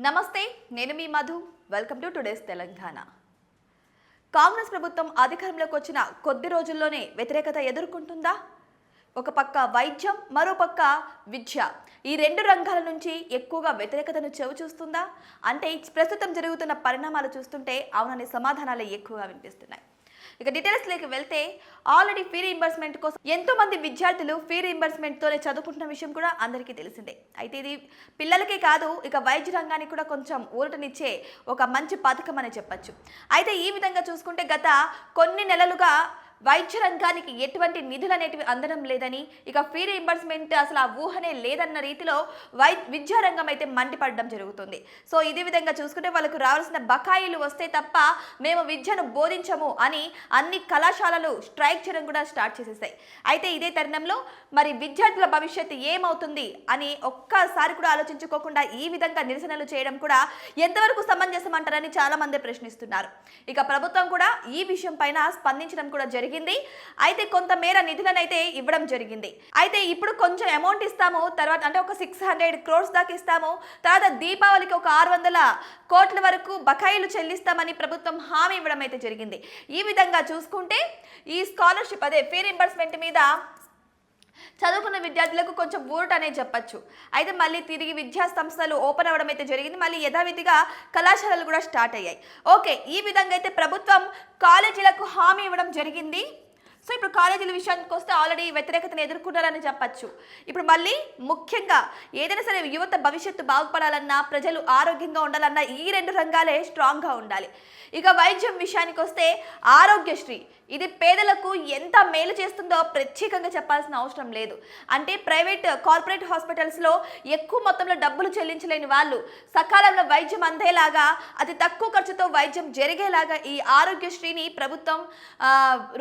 నమస్తే, నేను మీ Madhu. Welcome to today's Telangana. Congress ప్రభుత్వం అధికారంలోకి వచ్చిన కొద్ది రోజుల్లోనే వ్యతిరేకత ఎదుర్కొంటుందా? ఒక పక్క వైద్యం, మరో పక్క విద్య, ఈ రెండు రంగాల నుంచి ఎక్కువగా వ్యతిరేకతను చవిచూస్తుందా అంటే ప్రస్తుతం జరుగుతున్న పరిణామాలు చూస్తుంటే అవుననే సమాధానాలే ఎక్కువగా వినిపిస్తున్నాయి. ఇక డీటెయిల్స్లోకి వెళ్తే ఆల్రెడీ ఫీ రీయింబర్స్మెంట్ కోసం ఎంతో మంది విద్యార్థులు ఫీ రీయింబర్స్మెంట్తోనే చదువుకుంటున్న విషయం కూడా అందరికీ తెలిసిందే. అయితే ఇది పిల్లలకే కాదు, ఇక వైద్య రంగానికి కూడా కొంచెం ఊరటనిచ్చే ఒక మంచి పథకం అనే చెప్పచ్చు. అయితే ఈ విధంగా చూసుకుంటే గత కొన్ని నెలలుగా వైద్య రంగానికి ఎటువంటి నిధులు అనేటివి అందడం లేదని, ఇక ఫీ రీయింబర్స్మెంట్ అసలు ఆ ఊహనే లేదన్న రీతిలో విద్యారంగం అయితే మండిపడడం జరుగుతుంది. సో ఇదే విధంగా చూసుకుంటే వాళ్ళకు రావాల్సిన బకాయిలు వస్తే తప్ప మేము విద్యను బోధించము అని అన్ని కళాశాలలు స్ట్రైక్ చేయడం కూడా స్టార్ట్ చేసేసాయి. అయితే ఇదే తరుణంలో మరి విద్యార్థుల భవిష్యత్తు ఏమవుతుంది అని ఒక్కసారి కూడా ఆలోచించుకోకుండా ఈ విధంగా నిరసనలు చేయడం కూడా ఎంతవరకు సమంజసం అంటారని చాలా మంది ప్రశ్నిస్తున్నారు. ఇక ప్రభుత్వం కూడా ఈ విషయం పైన స్పందించడం కూడా జరిగింది. అయితే కొంతమేర నిధులను అయితే ఇవ్వడం జరిగింది. అయితే ఇప్పుడు కొంచెం అమౌంట్ ఇస్తాము, తర్వాత అంటే ఒక 600 crores దాకా ఇస్తాము, తర్వాత దీపావళికి ఒక 600 కోట్ల వరకు బకాయిలు చెల్లిస్తామని ప్రభుత్వం హామీ ఇవ్వడం అయితే జరిగింది. ఈ విధంగా చూసుకుంటే ఈ స్కాలర్షిప్ అదే ఫీ రీయింబర్స్మెంట్ మీద చదువుకున్న విద్యార్థులకు కొంచెం ఊరట అనే చెప్పచ్చు. అయితే మళ్ళీ తిరిగి విద్యా సంస్థలు ఓపెన్ అవ్వడం అయితే జరిగింది. మళ్ళీ యథావిధిగా కళాశాలలు కూడా స్టార్ట్ అయ్యాయి. ఓకే, ఈ విధంగా అయితే ప్రభుత్వం కాలేజీలకు హామీ ఇవ్వడం జరిగింది. సో ఇప్పుడు కాలేజీల విషయానికి వస్తే ఆల్రెడీ వ్యతిరేకతను ఎదుర్కొన్నారని చెప్పచ్చు. ఇప్పుడు మళ్ళీ ముఖ్యంగా ఏదైనా సరే యువత భవిష్యత్తు బాగుపడాలన్నా, ప్రజలు ఆరోగ్యంగా ఉండాలన్నా ఈ రెండు రంగాలే స్ట్రాంగ్గా ఉండాలి. ఇక వైద్యం విషయానికి వస్తే ఆరోగ్యశ్రీ ఇది పేదలకు ఎంత మేలు చేస్తుందో ప్రత్యేకంగా చెప్పాల్సిన అవసరం లేదు. అంటే కార్పొరేట్ హాస్పిటల్స్లో ఎక్కువ మొత్తంలో డబ్బులు చెల్లించలేని వాళ్ళు సకాలంలో వైద్యం అందేలాగా, అతి తక్కువ ఖర్చుతో వైద్యం జరిగేలాగా ఈ ఆరోగ్యశ్రీని ప్రభుత్వం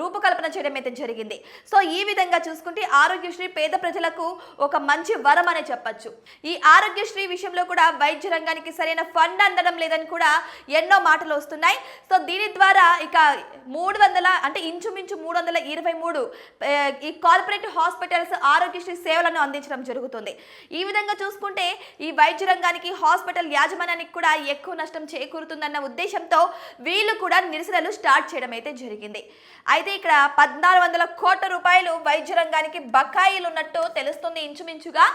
రూపకల్పన చేయడం అయితే జరిగింది. సో ఈ విధంగా చూసుకుంటే ఆరోగ్యశ్రీ పేద ప్రజలకు ఒక మంచి వరం అనే చెప్పచ్చు. ఈ ఆరోగ్యశ్రీ విషయంలో కూడా వైద్య రంగానికి సరైన ఫండ్ అందడం లేదని కూడా ఎన్నో మాటలు వస్తున్నాయి. సో దీని ద్వారా ఇక 300 అంటే ఇంచుమించు 323 ఈ కార్పొరేట్ హాస్పిటల్స్ ఆరోగ్యశ్రీ సేవలను అందించడం జరుగుతుంది. ఈ విధంగా చూసుకుంటే ఈ వైద్య రంగానికి, హాస్పిటల్ యాజమాన్యానికి కూడా ఎక్కువ నష్టం చేకూరుతుందన్న ఉద్దేశంతో వీళ్ళు కూడా నిరసనలు స్టార్ట్ చేయడం అయితే జరిగింది. అయితే ఇక్కడ 1400 కోట్ల రూపాయలు వైద్య రంగానికి బకాయిలు ఉన్నట్టు తెలుస్తుంది ఇంచుమించుగా.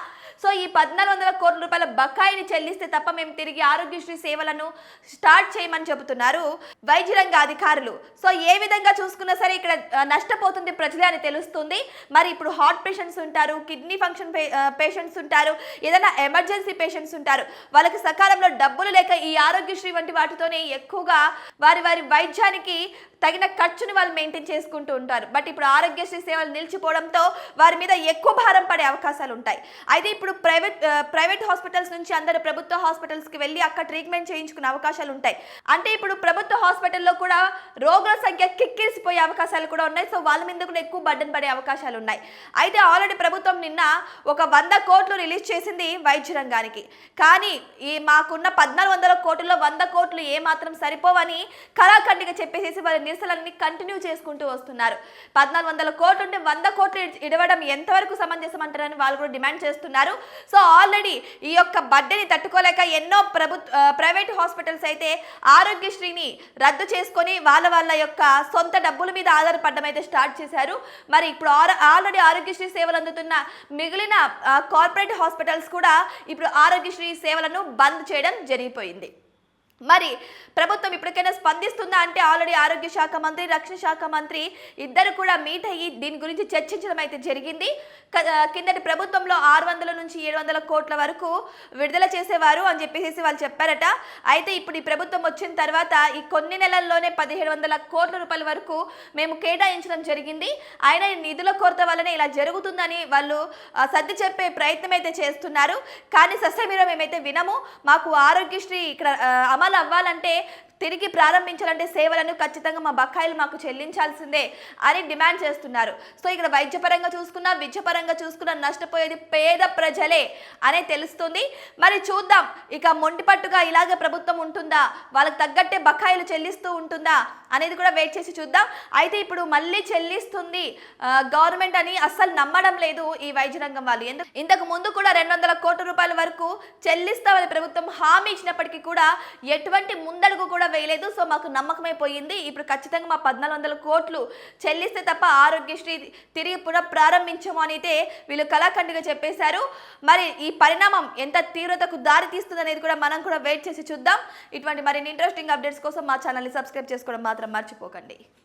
సో ఈ 1400 కోట్ల రూపాయల బకాయిని చెల్లిస్తే తప్ప మేము తిరిగి ఆరోగ్యశ్రీ సేవలను స్టార్ట్ చేయమని చెబుతున్నారు వైద్య రంగ అధికారులు. సో ఏ విధంగా చూసుకున్నా సరే ఇక్కడ నష్టపోతుంది ప్రజలే అని తెలుస్తుంది. మరి ఇప్పుడు హార్ట్ పేషెంట్స్ ఉంటారు, కిడ్నీ ఫంక్షన్ పేషెంట్స్ ఉంటారు, ఏదైనా ఎమర్జెన్సీ పేషెంట్స్ ఉంటారు. వాళ్ళకి సకాలంలో డబ్బులు లేక ఈ ఆరోగ్యశ్రీ వంటి వాటితోనే ఎక్కువగా వారి వైద్యానికి తగిన ఖర్చుని వాళ్ళు మెయింటైన్ చేసుకుంటూ ఉంటారు. బట్ ఇప్పుడు ఆరోగ్యశ్రీ సేవలు నిలిచిపోవడంతో వారి మీద ఎక్కువ భారం పడే అవకాశాలు ఉంటాయి. అయితే ఇప్పుడు ప్రైవేట్ హాస్పిటల్స్ నుంచి అందరూ ప్రభుత్వ హాస్పిటల్స్కి వెళ్ళి అక్కడ ట్రీట్మెంట్ చేయించుకునే అవకాశాలు ఉంటాయి. అంటే ఇప్పుడు ప్రభుత్వ హాస్పిటల్లో కూడా రోగుల సంఖ్య కిక్కిరిసిపోయే అవకాశాలు కూడా ఉన్నాయి. సో వాళ్ళ మీద కూడా ఎక్కువ బర్డెన్ పడే అవకాశాలు ఉన్నాయి. అయితే ఆల్రెడీ ప్రభుత్వం నిన్న ఒక 100 కోట్లు రిలీజ్ చేసింది వైద్య రంగానికి. కానీ ఈ మాకున్న 1400 కోట్లలో 100 కోట్లు ఏమాత్రం సరిపోవని కళాఖండిగా చెప్పేసి వారి నిరసనలన్నీ కంటిన్యూ చేసుకుంటూ వస్తున్నారు. 1400 కోట్లు ఉంటే 100 కోట్లు ఇవ్వడం ఎంతవరకు సమంజసం అంటారని వాళ్ళు కూడా డిమాండ్ చేస్తున్నారు. సో ఆల్రెడీ ఈ యొక్క బడ్డెని తట్టుకోలేక ఎన్నో ప్రైవేట్ హాస్పిటల్స్ అయితే ఆరోగ్యశ్రీని రద్దు చేసుకొని వాళ్ళ యొక్క సొంత డబ్బుల మీద ఆధారపడడం అయితే స్టార్ట్ చేశారు. మరి ఇప్పుడు ఆల్రెడీ ఆరోగ్యశ్రీ సేవలు అందుతున్న మిగిలిన కార్పొరేట్ హాస్పిటల్స్ కూడా ఇప్పుడు ఆరోగ్యశ్రీ సేవలను బంద్ చేయడం జరిగిపోయింది. మరి ప్రభుత్వం ఇప్పటికైనా స్పందిస్తుందా అంటే ఆల్రెడీ ఆరోగ్య శాఖ మంత్రి, రక్షణ శాఖ మంత్రి ఇద్దరు కూడా మీట్ అయ్యి దీని గురించి చర్చించడం అయితే జరిగింది. కిందటి ప్రభుత్వంలో 600 నుంచి 700 కోట్ల వరకు విడుదల చేసేవారు అని చెప్పేసి వాళ్ళు చెప్పారట. అయితే ఇప్పుడు ఈ ప్రభుత్వం వచ్చిన తర్వాత ఈ కొన్ని నెలల్లోనే 1700 కోట్ల రూపాయల వరకు మేము కేటాయించడం జరిగింది. అయినా నిధుల కొరత వల్లనే ఇలా జరుగుతుందని వాళ్ళు సర్ది చెప్పే ప్రయత్నం అయితే చేస్తున్నారు. కానీ సస్యమీర మేమైతే వినము, మాకు ఆరోగ్యశ్రీ ఇక్కడ అమలు అవ్వాలంటే తిరిగి ప్రారంభించాలంటే సేవలను ఖచ్చితంగా మా బకాయిలు మాకు చెల్లించాల్సిందే అని డిమాండ్ చేస్తున్నారు. సో ఇక్కడ వైద్యపరంగా చూసుకున్నా, విద్యపరంగా చూసుకున్నా నష్టపోయేది పేద ప్రజలే అనే తెలుస్తుంది. మరి చూద్దాం, ఇక మొండిపట్టుగా ఇలాగే ప్రభుత్వం ఉంటుందా, వాళ్ళకి తగ్గట్టే బకాయిలు చెల్లిస్తూ ఉంటుందా అనేది కూడా వెయిట్ చేసి చూద్దాం. అయితే ఇప్పుడు మళ్ళీ చెల్లిస్తుంది గవర్నమెంట్ అని అస్సలు నమ్మడం లేదు ఈ వైద్య రంగం వాళ్ళు. ఇంతకు ముందు కూడా 200 కోట్ల రూపాయల వరకు చెల్లిస్తామని ప్రభుత్వం హామీ ఇచ్చినప్పటికీ కూడా ఎటువంటి ముందడుగు కూడా వేయలేదు. సో మాకు నమ్మకమైపోయింది, ఇప్పుడు ఖచ్చితంగా మా 1400 కోట్లు చెల్లిస్తే తప్ప ఆరోగ్యశ్రీ తిరిగి పునఃప్రారంభించము అని అయితే వీళ్ళు కళాఖండిగా చెప్పేశారు. మరి ఈ పరిణామం ఎంత తీవ్రతకు దారి తీస్తుంది అనేది కూడా మనం కూడా వెయిట్ చేసి చూద్దాం. ఇటువంటి మరిన్ని ఇంట్రెస్టింగ్ అప్డేట్స్ కోసం మా ఛానల్ని సబ్స్క్రైబ్ చేసుకోవడం మాత్రం మర్చిపోకండి.